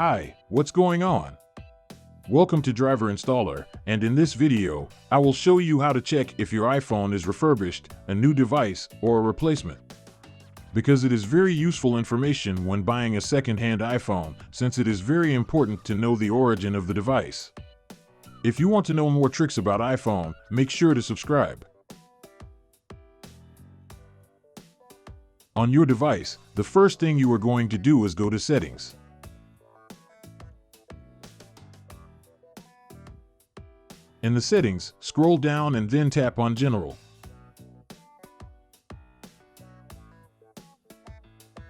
Hi, what's going on? Welcome to Driver Installer, and in this video, I will show you how to check if your iPhone is refurbished, a new device, or a replacement. Because it is very useful information when buying a second-hand iPhone, since it is very important to know the origin of the device. If you want to know more tricks about iPhone, make sure to subscribe. On your device, the first thing you are going to do is go to Settings. In the Settings, scroll down and then tap on General.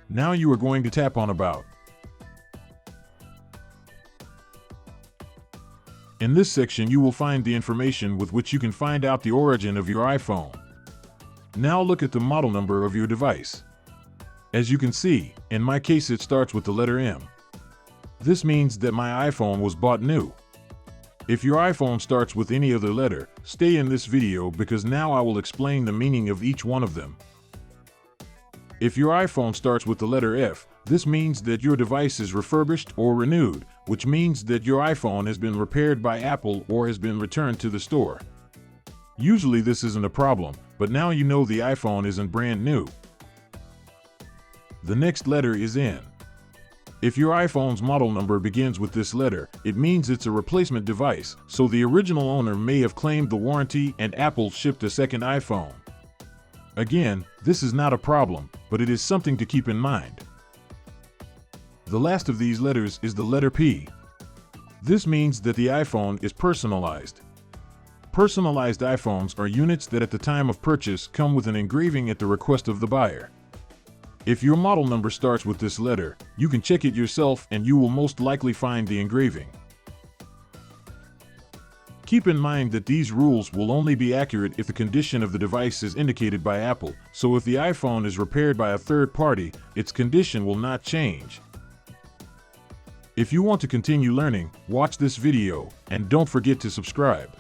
Now you are going to tap on About. In this section you will find the information with which you can find out the origin of your iPhone. Now look at the model number of your device. As you can see, in my case it starts with the letter M. This means that my iPhone was bought new. If your iPhone starts with any other letter, stay in this video because now I will explain the meaning of each one of them. If your iPhone starts with the letter F, this means that your device is refurbished or renewed, which means that your iPhone has been repaired by Apple or has been returned to the store. Usually this isn't a problem, but now you know the iPhone isn't brand new. The next letter is N. If your iPhone's model number begins with this letter, it means it's a replacement device, so the original owner may have claimed the warranty and Apple shipped a second iPhone. Again, this is not a problem, but it is something to keep in mind. The last of these letters is the letter P. This means that the iPhone is personalized. Personalized iPhones are units that at the time of purchase come with an engraving at the request of the buyer. If your model number starts with this letter, you can check it yourself and you will most likely find the engraving. Keep in mind that these rules will only be accurate if the condition of the device is indicated by Apple, so if the iPhone is repaired by a third party, its condition will not change. If you want to continue learning, watch this video, and don't forget to subscribe.